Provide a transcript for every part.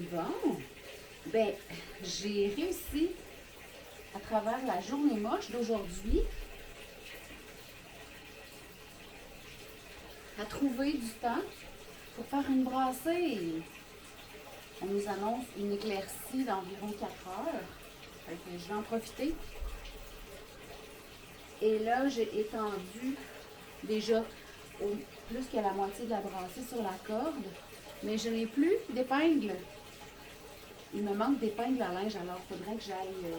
Bon, ben, j'ai réussi à travers la journée moche d'aujourd'hui à trouver du temps pour faire une brassée. On nous annonce une éclaircie d'environ 4 heures. Fait que je vais en profiter. Et là, j'ai étendu déjà plus que la moitié de la brassée sur la corde. Mais je n'ai plus d'épingles. Il me manque d'épingles à linge, alors il faudrait que j'aille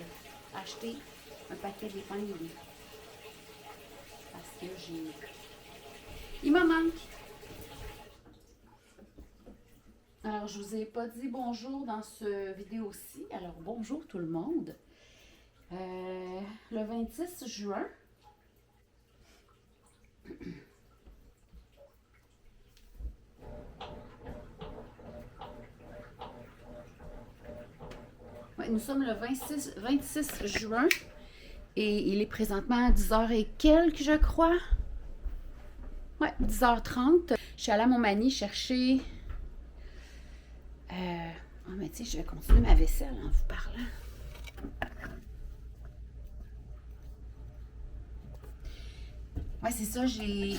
acheter un paquet d'épingles. Parce que il m'en manque. Alors, je vous ai pas dit bonjour dans ce vidéo-ci. Alors, bonjour tout le monde. Le 26 juin, ouais, nous sommes le 26 juin et il est présentement à 10h et quelques, je crois. Ouais, 10h30. Je suis allée à Montmagny chercher... Oh, mais tu sais, je vais continuer ma vaisselle en vous parlant. Ouais, c'est ça, je suis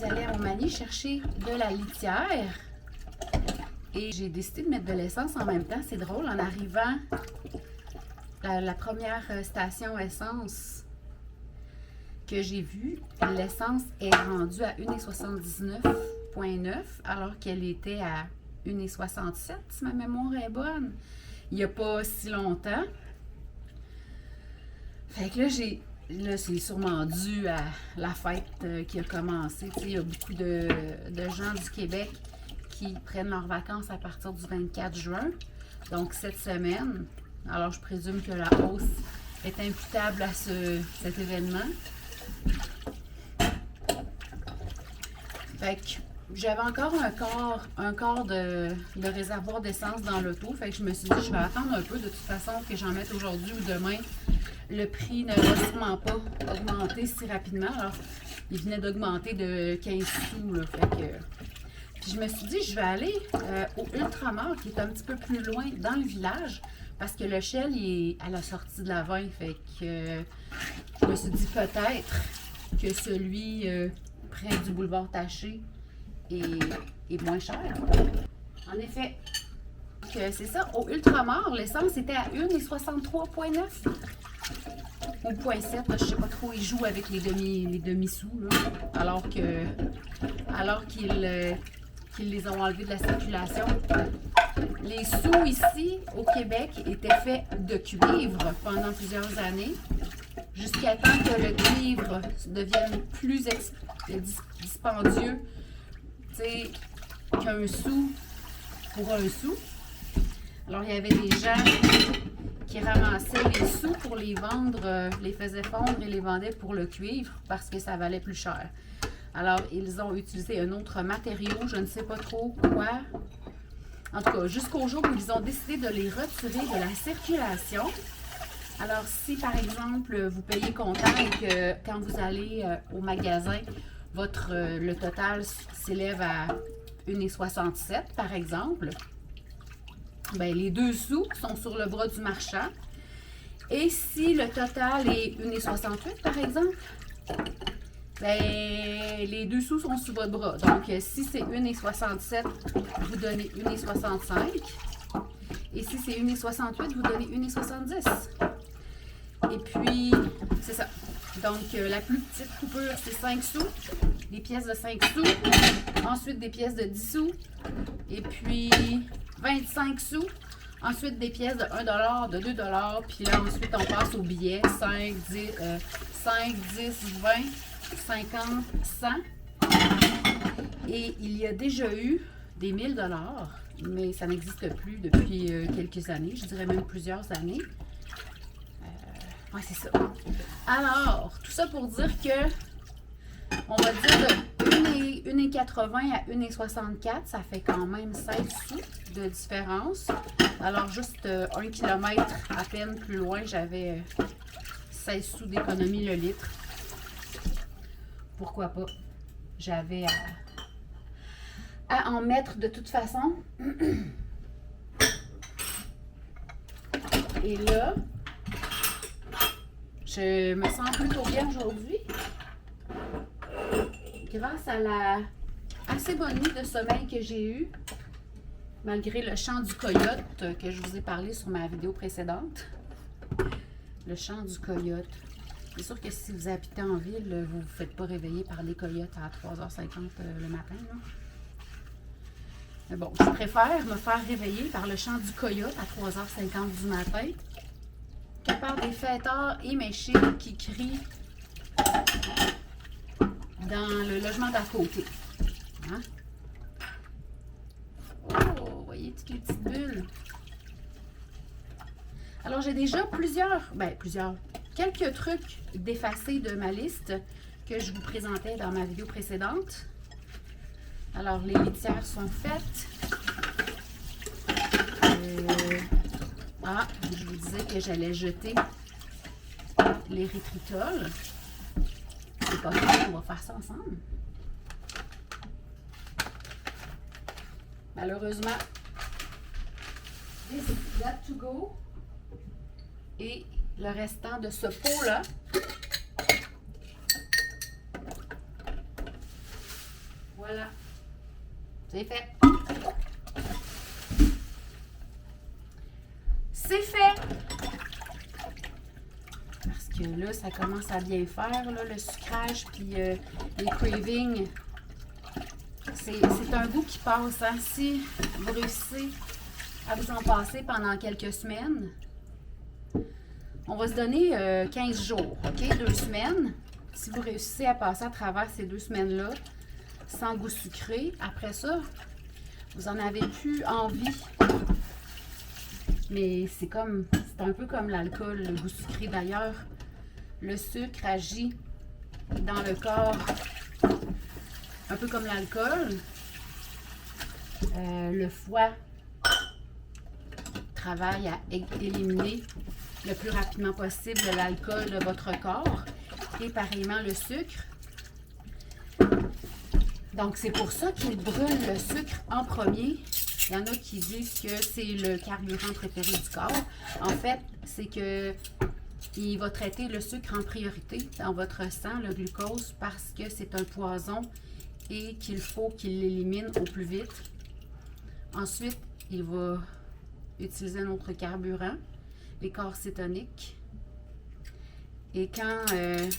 allée à Montmagny chercher de la litière et j'ai décidé de mettre de l'essence en même temps. C'est drôle, en arrivant la première station essence que j'ai vue, l'essence est rendue à 1,79,9 alors qu'elle était à 1,67 si ma mémoire est bonne. Il n'y a pas si longtemps. Fait que là, c'est sûrement dû à la fête qui a commencé. Tu sais, il y a beaucoup de gens du Québec qui prennent leurs vacances à partir du 24 juin. Donc, cette semaine. Alors, je présume que la hausse est imputable à cet événement. Fait que j'avais encore un quart de réservoir d'essence dans l'auto. Fait que je me suis dit, je vais attendre un peu de toute façon que j'en mette aujourd'hui ou demain. Le prix ne va sûrement pas augmenter si rapidement. Alors, il venait d'augmenter de 15 sous. Là, fait que... Puis je me suis dit, je vais aller au Ultramar, qui est un petit peu plus loin dans le village, parce que le Shell il est à la sortie de la 20. Fait que je me suis dit peut-être que celui près du boulevard Taché est moins cher. En effet, c'est ça. Au Ultramar, l'essence était à 1,63,9 ou 0,7. Je sais pas trop, ils jouent avec les demi-sous, alors qu'ils les ont enlevés de la circulation. Les sous ici, au Québec, étaient faits de cuivre pendant plusieurs années, jusqu'à temps que le cuivre devienne plus dispendieux, tu sais, qu'un sou pour un sou. Alors, il y avait des gens qui ramassaient les sous pour les vendre, les faisaient fondre et les vendaient pour le cuivre parce que ça valait plus cher. Alors, ils ont utilisé un autre matériau, je ne sais pas trop quoi. En tout cas, jusqu'au jour où ils ont décidé de les retirer de la circulation. Alors, si par exemple, vous payez comptant et que quand vous allez au magasin, le total s'élève à 1,67 par exemple, ben, les 2 sous sont sur le bras du marchand. Et si le total est 1,68 par exemple, ben, les 2 sous sont sous votre bras. Donc, si c'est 1,67, vous donnez 1,65. Et si c'est 1,68, vous donnez 1,70. Et puis, c'est ça. Donc, la plus petite coupure, c'est 5 sous. Des pièces de 5 sous. Ensuite, des pièces de 10 sous. Et puis, 25 sous. Ensuite, des pièces de 1 $, de 2 $. Puis là, ensuite, on passe aux billets. 5, 10, 20, 50, 100. Et il y a déjà eu des 1000 $, mais ça n'existe plus depuis quelques années. Je dirais même plusieurs années. Ouais, c'est ça. Alors, tout ça pour dire que, on va dire de 1,80 à 1,64, ça fait quand même 16 sous de différence. Alors, juste 1 km à peine plus loin, j'avais 16 sous d'économie le litre. Pourquoi pas? J'avais à en mettre de toute façon. Et là, je me sens plutôt bien aujourd'hui. Grâce à la assez bonne nuit de sommeil que j'ai eue, malgré le chant du coyote que je vous ai parlé sur ma vidéo précédente. Le chant du coyote. C'est sûr que si vous habitez en ville, vous ne vous faites pas réveiller par des coyotes à 3h50 le matin. Là. Mais bon, je préfère me faire réveiller par le chant du coyote à 3h50 du matin que par des fêtards éméchés qui crient dans le logement d'à côté. Hein? Oh, voyez toutes les petites bulles. Alors, j'ai déjà quelques trucs d'effacés de ma liste que je vous présentais dans ma vidéo précédente. Alors, les litières sont faites. Je vous disais que j'allais jeter l'érythritol. C'est pas grave, on va faire ça ensemble. Malheureusement, this is got to go. Et le restant de ce pot-là, voilà, c'est fait. C'est fait! Parce que là, ça commence à bien faire, là, le sucrage, puis les cravings. C'est un goût qui passe, hein? Si vous réussissez à vous en passer pendant quelques semaines, on va se donner 15 jours, OK? 2 semaines. Si vous réussissez à passer à travers ces 2 semaines-là, sans goût sucré, après ça, vous en avez plus envie. Mais c'est un peu comme l'alcool, le goût sucré. D'ailleurs, le sucre agit dans le corps un peu comme l'alcool. Le foie travaille à éliminer le plus rapidement possible l'alcool de votre corps et pareillement le sucre. Donc, c'est pour ça qu'il brûle le sucre en premier. Il y en a qui disent que c'est le carburant préféré du corps. En fait, c'est que il va traiter le sucre en priorité dans votre sang, le glucose, parce que c'est un poison et qu'il faut qu'il l'élimine au plus vite. Ensuite, il va utiliser un autre carburant, les corps cétoniques. Et quand... je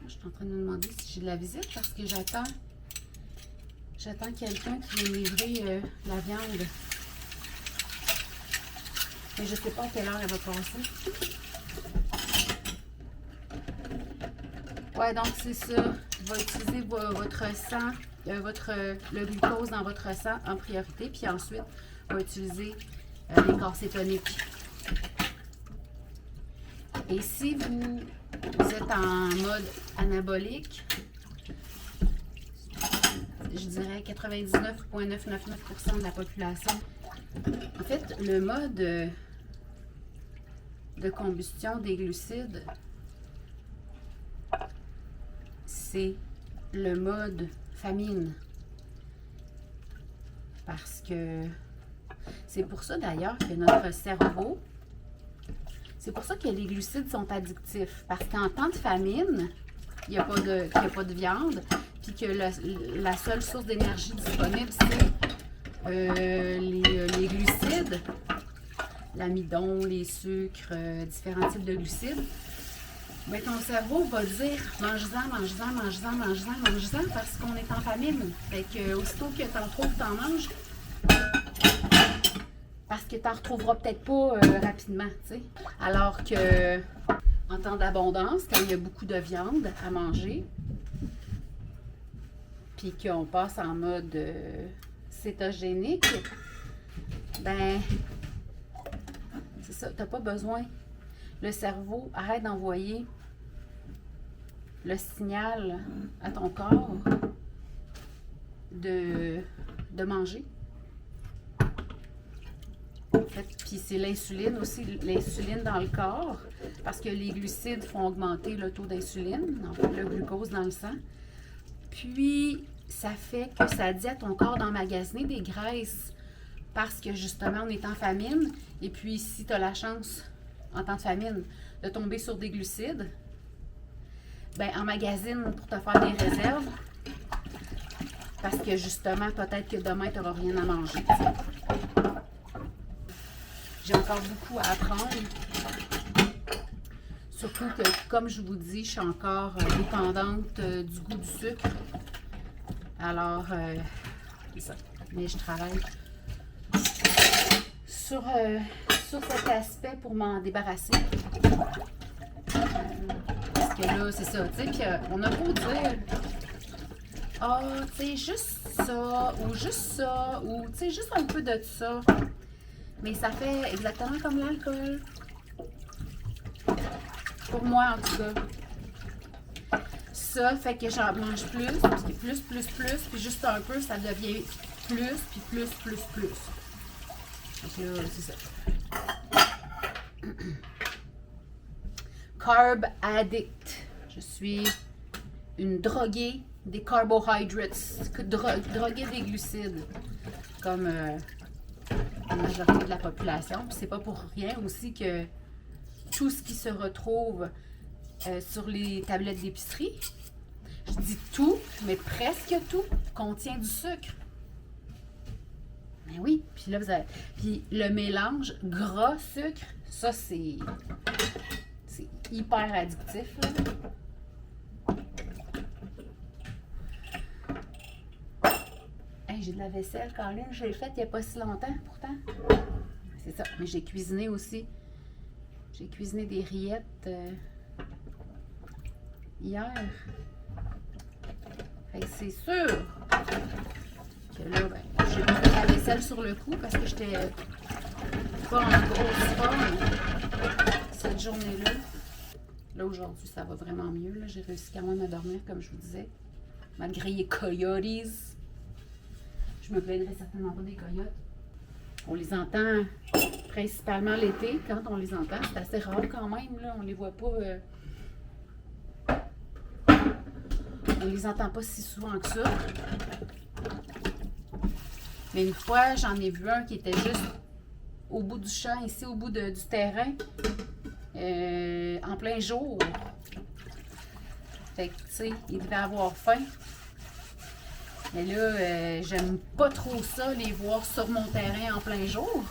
suis en train de me demander si j'ai de la visite parce que j'attends quelqu'un qui vient me livrer la viande. Mais je ne sais pas à quelle heure elle va passer. Ouais, donc c'est ça. Il va utiliser votre sang, le glucose dans votre sang en priorité, puis ensuite, il va utiliser les corps cétoniques. Et si vous êtes en mode anabolique, je dirais 99,999% de la population. En fait, le mode de combustion des glucides, c'est le mode famine. Parce que c'est pour ça d'ailleurs que notre cerveau, c'est pour ça que les glucides sont addictifs. Parce qu'en temps de famine, il n'y a pas de viande, puis que la seule source d'énergie disponible, c'est les glucides, l'amidon, les sucres, différents types de glucides. Mais ton cerveau va dire mange-en, mange-en, mange-en, mange-en, mange-en parce qu'on est en famine. Fait que aussitôt que t'en trouves, t'en manges. Parce que t'en retrouveras peut-être pas rapidement, tu sais. Alors que en temps d'abondance, quand il y a beaucoup de viande à manger, puis qu'on passe en mode cétogénique, ben c'est ça, t'as pas besoin. Le cerveau arrête d'envoyer le signal à ton corps de manger. En fait, puis c'est l'insuline aussi, l'insuline dans le corps, parce que les glucides font augmenter le taux d'insuline, en fait, le glucose dans le sang. Puis, ça fait que ça dit à ton corps d'emmagasiner des graisses parce que justement, on est en famine. Et puis, si tu as la chance, en temps de famine, de tomber sur des glucides, ben emmagasine pour te faire des réserves. Parce que justement, peut-être que demain, tu n'auras rien à manger. J'ai encore beaucoup à apprendre. Surtout que, comme je vous dis, je suis encore dépendante du goût du sucre. Alors, c'est ça. Mais je travaille sur cet aspect pour m'en débarrasser. Parce que là, c'est ça, tu sais, puis on a beau dire « Ah, tu sais, juste ça, ou juste ça, ou tu sais, juste un peu de ça. » Mais ça fait exactement comme l'alcool. Pour moi, en tout cas. Ça fait que j'en mange plus, puis puis juste un peu, ça devient plus, puis plus. Donc là, c'est ça. Carb addict. Je suis une droguée des carbohydrates, droguée des glucides, comme la majorité de la population. Puis c'est pas pour rien aussi que tout ce qui se retrouve sur les tablettes d'épicerie, je dis tout, mais presque tout, contient du sucre. Mais oui, puis là, puis le mélange gras-sucre, ça, c'est hyper addictif, là. Hey, j'ai de la vaisselle, Colin, je l'ai faite il n'y a pas si longtemps, pourtant. C'est ça, mais j'ai cuisiné aussi. J'ai cuisiné des rillettes hier. Fait que c'est sûr que là, ben, j'ai pas fait la vaisselle sur le coup parce que j'étais pas en grosse forme cette journée-là. Là, aujourd'hui, ça va vraiment mieux. Là. J'ai réussi quand même à dormir, comme je vous disais. Malgré les coyotes. Je me plaindrai certainement pas des coyotes. On les entend principalement l'été, quand on les entend. C'est assez rare quand même, là. On les voit pas... On les entend pas si souvent que ça. Mais une fois, j'en ai vu un qui était juste au bout du champ, ici, au bout du terrain, en plein jour. Fait que, tu sais, il devait avoir faim. Mais là, j'aime pas trop ça, les voir sur mon terrain en plein jour.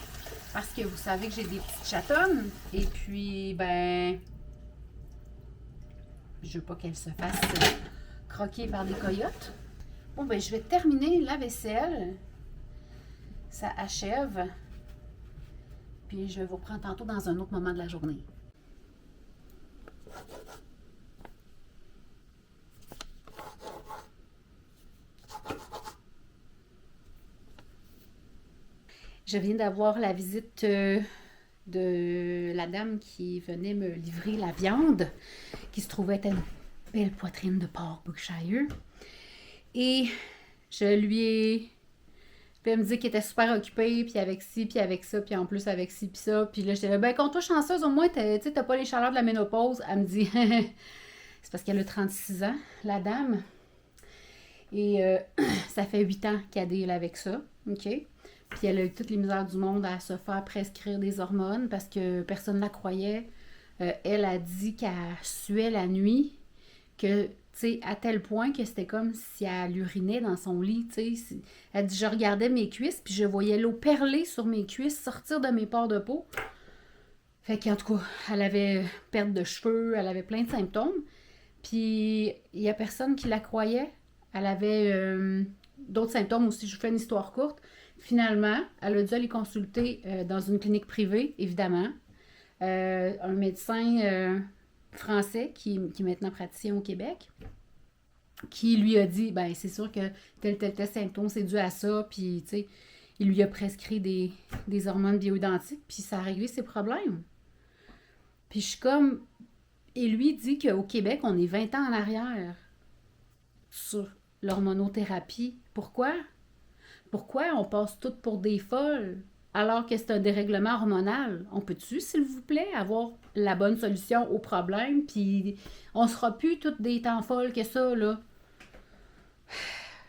Parce que vous savez que j'ai des petites chatonnes. Et puis, ben, je veux pas qu'elles se fassent croquer par des coyotes. Bon, ben, je vais terminer la vaisselle. Ça achève. Puis, je vais vous reprendre tantôt dans un autre moment de la journée. Je viens d'avoir la visite de la dame qui venait me livrer la viande, qui se trouvait être une belle poitrine de porc Berkshire. Et je lui ai... Puis elle me dit qu'elle était super occupée, puis avec ci, puis avec ça, puis en plus avec ci, puis ça. Puis là, j'étais là, ben, compte-toi chanceuse, au moins, t'as pas les chaleurs de la ménopause. Elle me dit, c'est parce qu'elle a 36 ans, la dame. Et ça fait 8 ans qu'elle deal avec ça, OK? Puis elle a eu toutes les misères du monde à se faire prescrire des hormones parce que personne ne la croyait. Elle a dit qu'elle suait la nuit, que, tu sais, à tel point que c'était comme si elle urinait dans son lit, tu sais. Elle dit, je regardais mes cuisses, puis je voyais l'eau perler sur mes cuisses, sortir de mes pores de peau. Fait qu'en tout cas, elle avait perte de cheveux, elle avait plein de symptômes. Puis il n'y a personne qui la croyait. Elle avait d'autres symptômes aussi. Je vous fais une histoire courte. Finalement, elle a dû aller consulter dans une clinique privée, évidemment. Un médecin français qui est maintenant praticien au Québec, qui lui a dit, ben c'est sûr que tel symptôme, c'est dû à ça, puis tu sais, il lui a prescrit des hormones bioidentiques, puis ça a réglé ses problèmes. Puis je suis comme... Et lui dit qu'au Québec, on est 20 ans en arrière sur l'hormonothérapie. Pourquoi? Pourquoi on passe toutes pour des folles alors que c'est un dérèglement hormonal? On peut-tu, s'il vous plaît, avoir la bonne solution au problème, puis on sera plus toutes des temps folles que ça, là?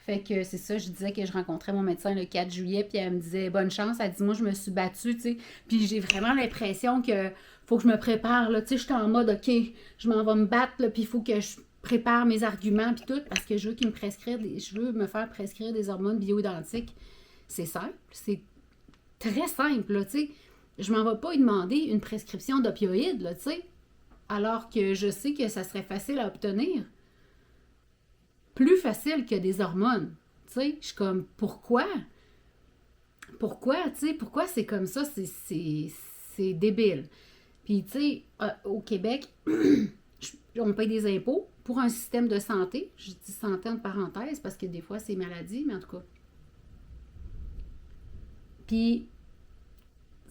Fait que c'est ça, je disais que je rencontrais mon médecin le 4 juillet, puis elle me disait bonne chance. Elle dit moi, je me suis battue, tu sais. Puis j'ai vraiment l'impression que faut que je me prépare, là. Tu sais, j'étais en mode, OK, je m'en vais me battre, là, puis il faut que je prépare mes arguments, puis tout, parce que je veux je veux me faire prescrire des hormones bioidentiques. C'est simple, c'est très simple, là, tu sais. Je m'en vais pas y demander une prescription d'opioïdes, là, tu sais. Alors que je sais que ça serait facile à obtenir. Plus facile que des hormones. Tu sais, je suis comme, pourquoi? Pourquoi, tu sais, pourquoi c'est comme ça? C'est débile. Puis, tu sais, au Québec, on paye des impôts pour un système de santé. Je dis santé entre parenthèses parce que des fois, c'est maladie, mais en tout cas. Puis,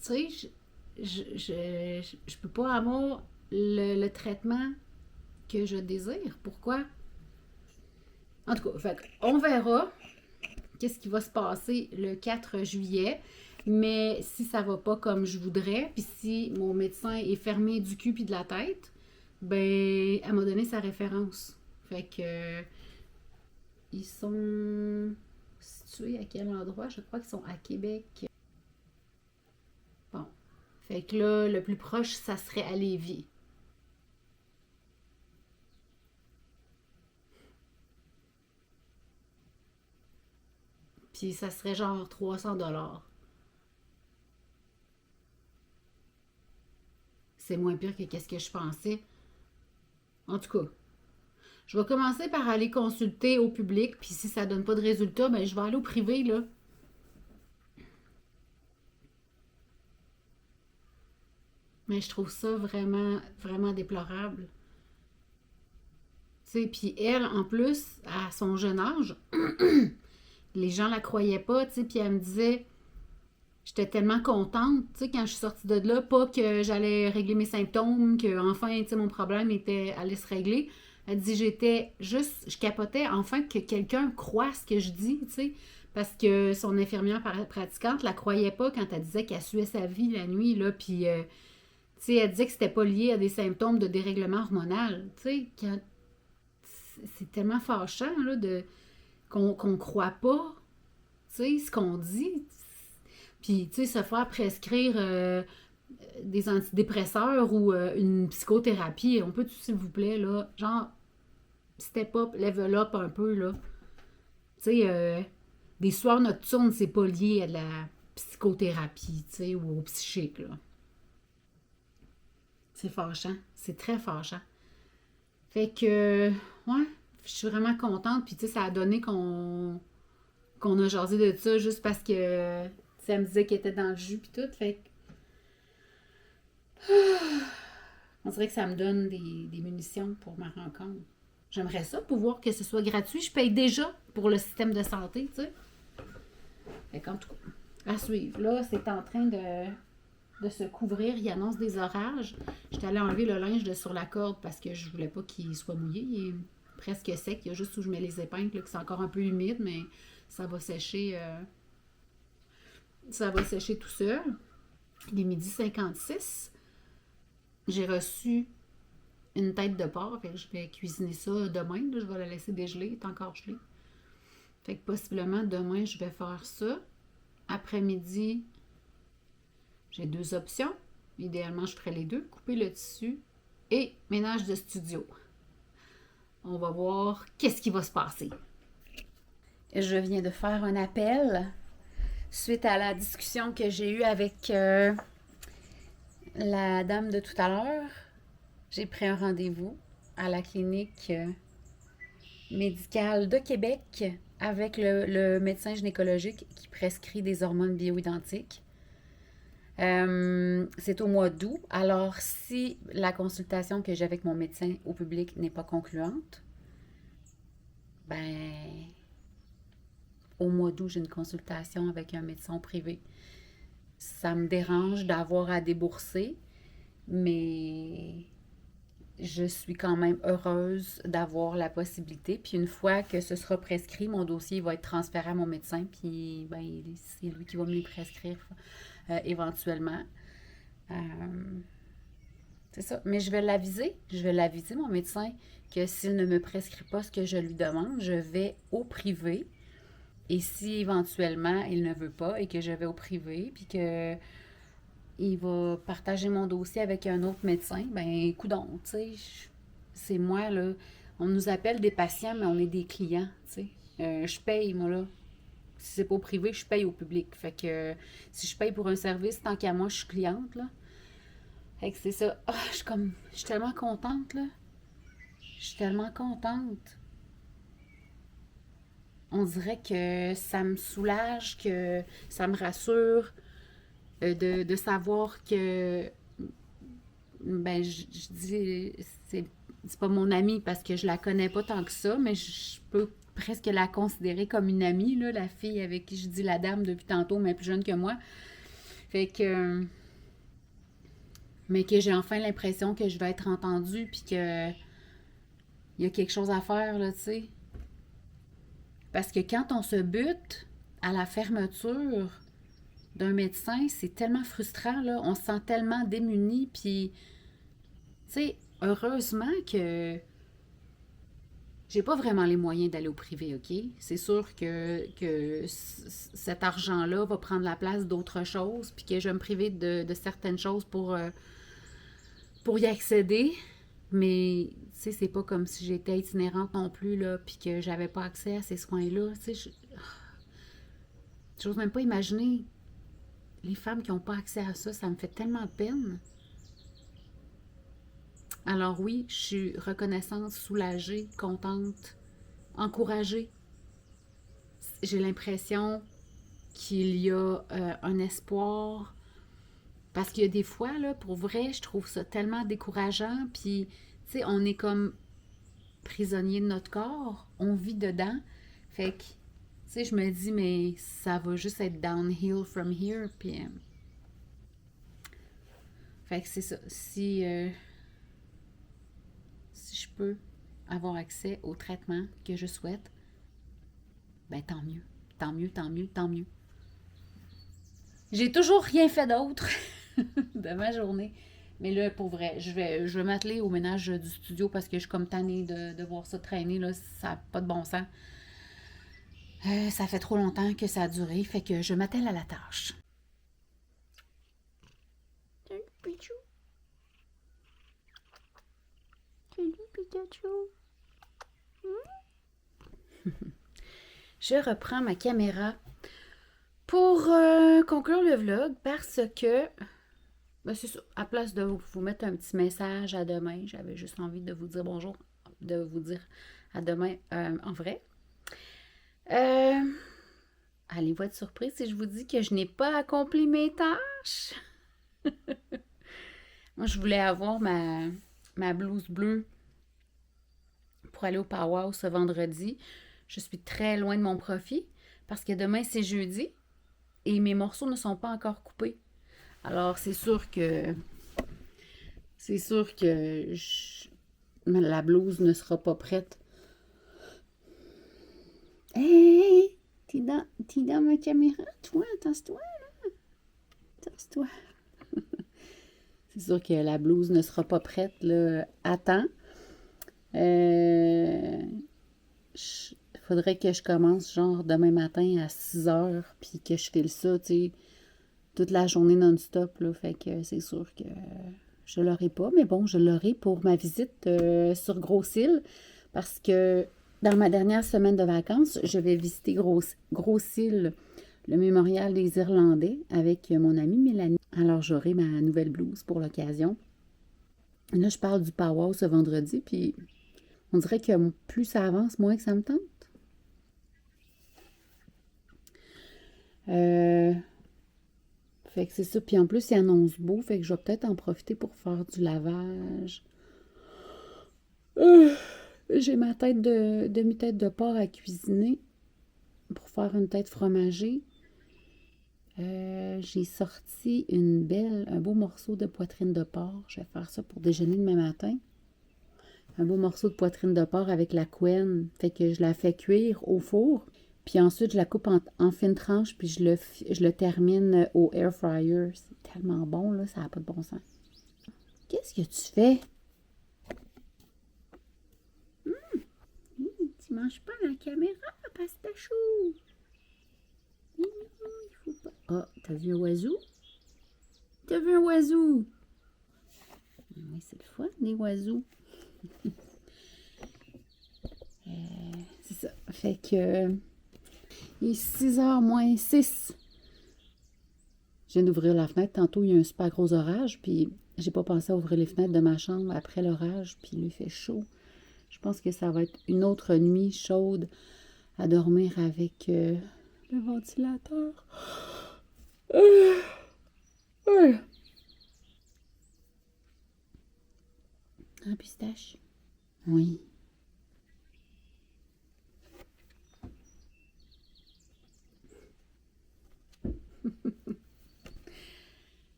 tu sais, je peux pas avoir le traitement que je désire. Pourquoi? En tout cas, fait, on verra qu'est-ce qui va se passer le 4 juillet. Mais si ça va pas comme je voudrais, puis si mon médecin est fermé du cul puis de la tête, ben, elle m'a donné sa référence. Fait que ils sont situés à quel endroit? Je crois qu'ils sont à Québec. Bon. Fait que là, le plus proche, ça serait à Lévis. Puis ça serait genre 300 $. C'est moins pire que qu'est-ce que je pensais. En tout cas, je vais commencer par aller consulter au public, puis si ça donne pas de résultat, ben je vais aller au privé, là. Mais je trouve ça vraiment, vraiment déplorable. Tu sais, puis elle, en plus, à son jeune âge, les gens la croyaient pas, tu sais, puis elle me disait, j'étais tellement contente, tu sais, quand je suis sortie de là, pas que j'allais régler mes symptômes, que enfin, tu sais, mon problème allait se régler. Elle dit, j'étais juste, je capotais enfin que quelqu'un croit ce que je dis, tu sais, parce que son infirmière pratiquante la croyait pas quand elle disait qu'elle suait sa vie la nuit, là, puis, tu sais, elle disait que c'était pas lié à des symptômes de dérèglement hormonal, tu sais, c'est tellement fâchant, là, qu'on croit pas, tu sais, ce qu'on dit. Puis, tu sais, se faire prescrire des antidépresseurs ou une psychothérapie, on peut, s'il vous plaît, là, genre, step up, level up un peu, là. Tu sais, des soirs nocturnes, c'est pas lié à de la psychothérapie, tu sais, ou au psychique, là. C'est fâchant. C'est très fâchant. Fait que, ouais, je suis vraiment contente. Puis, tu sais, ça a donné qu'on a jasé de ça juste parce que ça me disait qu'elle était dans le jus puis tout. Fait que on dirait que ça me donne des munitions pour ma rencontre. J'aimerais ça, pouvoir que ce soit gratuit. Je paye déjà pour le système de santé, tu sais. Fait qu'en tout cas, à suivre. Là, c'est en train de se couvrir. Il annonce des orages. J'étais allée enlever le linge de sur la corde parce que je voulais pas qu'il soit mouillé. Il est presque sec. Il y a juste où je mets les épingles, là, que c'est encore un peu humide, mais ça va sécher. Ça va sécher tout seul. Il est 12h56. J'ai reçu une tête de porc. Fait que je vais cuisiner ça demain. Là, je vais la laisser dégeler. Elle est encore gelée. Fait que possiblement demain, je vais faire ça. Après-midi, j'ai deux options. Idéalement, je ferais les deux. Couper le tissu et ménage de studio. On va voir qu'est-ce qui va se passer. Je viens de faire un appel suite à la discussion que j'ai eue avec la dame de tout à l'heure. J'ai pris un rendez-vous à la clinique médicale de Québec avec le médecin gynécologique qui prescrit des hormones bioidentiques. C'est au mois d'août. Alors, si la consultation que j'ai avec mon médecin au public n'est pas concluante, ben, au mois d'août, j'ai une consultation avec un médecin privé. Ça me dérange d'avoir à débourser, mais je suis quand même heureuse d'avoir la possibilité. Puis une fois que ce sera prescrit, mon dossier va être transféré à mon médecin, puis ben, c'est lui qui va me les prescrire éventuellement. Euh, c'est ça. Mais je vais l'aviser. Je vais l'aviser, mon médecin, que s'il ne me prescrit pas ce que je lui demande, je vais au privé Et si éventuellement il ne veut pas et que je vais au privé, puis que il va partager mon dossier avec un autre médecin, ben coudonc, tu sais, c'est moi, là. On nous appelle des patients, mais on est des clients, tu sais. Je paye, moi, là. Si c'est pas au privé, je paye au public. Fait que si je paye pour un service, tant qu'à moi, je suis cliente, là. Fait que c'est ça. Ah, je suis tellement contente, là. Je suis tellement contente. On dirait que ça me soulage, que ça me rassure de savoir que, ben, je dis, c'est pas mon amie parce que je la connais pas tant que ça, mais je peux presque la considérer comme une amie, là, la fille avec qui je dis la dame depuis tantôt, mais plus jeune que moi. Fait que, mais que j'ai enfin l'impression que je vais être entendue, puis que il y a quelque chose à faire, là, tu sais. Parce que quand on se bute à la fermeture d'un médecin, c'est tellement frustrant, là. On se sent tellement démuni, puis, tu sais, heureusement que j'ai pas vraiment les moyens d'aller au privé, OK? C'est sûr que cet argent-là va prendre la place d'autres choses, puis que je vais me priver de certaines choses pour y accéder. Mais, tu sais, c'est pas comme si j'étais itinérante non plus, là, puis que j'avais pas accès à ces soins-là. Tu sais, j'ose même pas imaginer les femmes qui n'ont pas accès à ça. Ça me fait tellement de peine. Alors oui, je suis reconnaissante, soulagée, contente, encouragée. J'ai l'impression qu'il y a un espoir. Parce qu'il y a des fois, là, pour vrai, je trouve ça tellement décourageant. Puis, tu sais, on est comme prisonnier de notre corps. On vit dedans. Fait que, tu sais, je me dis, mais ça va juste être downhill from here. Puis, fait que c'est ça. Si je peux avoir accès au traitement que je souhaite, ben tant mieux. Tant mieux, tant mieux, tant mieux. J'ai toujours rien fait d'autre de ma journée. Mais là, pour vrai, je vais m'atteler au ménage du studio parce que je suis comme tannée de voir ça traîner. Là, ça n'a pas de bon sens. Ça fait trop longtemps que ça a duré, fait que je m'attelle à la tâche. Salut, Pichou. Salut, Pikachu. Je reprends ma caméra pour conclure le vlog parce que, ben c'est ça, à place de vous mettre un petit message à demain, j'avais juste envie de vous dire bonjour, de vous dire à demain en vrai. Allez-vous être surpris si je vous dis que je n'ai pas accompli mes tâches? Moi, je voulais avoir ma blouse bleue pour aller au powwow ce vendredi. Je suis très loin de mon profit parce que demain, c'est jeudi et mes morceaux ne sont pas encore coupés. Alors, c'est sûr que la blouse ne sera pas prête. Hey! T'es dans ma caméra, toi? Tasse-toi, là. Tasse-toi. C'est sûr que la blouse ne sera pas prête, là, à temps. Faudrait que je commence, genre, demain matin à 6 heures, puis que je file ça, tu sais, toute la journée non-stop, là. Fait que c'est sûr que je l'aurai pas. Mais bon, je l'aurai pour ma visite sur Gros-Île, parce que dans ma dernière semaine de vacances, je vais visiter Gros-Île, le mémorial des Irlandais, avec mon amie Mélanie. Alors, j'aurai ma nouvelle blouse pour l'occasion. Là, je parle du powwow ce vendredi, puis on dirait que plus ça avance, moins que ça me tente. Fait que c'est ça. Puis en plus, il annonce beau, fait que je vais peut-être en profiter pour faire du lavage. J'ai ma demi-tête de porc à cuisiner pour faire une tête fromagée. J'ai sorti un beau morceau de poitrine de porc. Je vais faire ça pour déjeuner demain matin. Un beau morceau de poitrine de porc avec la couenne. Fait que je la fais cuire au four. Puis ensuite, je la coupe en fines tranches, puis je le termine au air fryer. C'est tellement bon, là, ça n'a pas de bon sens. Qu'est-ce que tu fais? Tu manges pas la caméra, pastachou? Ah, t'as vu un oiseau? T'as vu un oiseau? Oui, c'est le fun, les oiseaux. C'est ça. Fait que il est 6h moins 6. Je viens d'ouvrir la fenêtre. Tantôt, il y a un super gros orage, puis j'ai pas pensé à ouvrir les fenêtres de ma chambre après l'orage, puis il fait chaud. Je pense que ça va être une autre nuit chaude à dormir avec le ventilateur. Un pistache? Oui.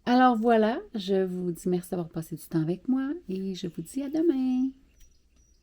Alors voilà, je vous dis merci d'avoir passé du temps avec moi et je vous dis à demain.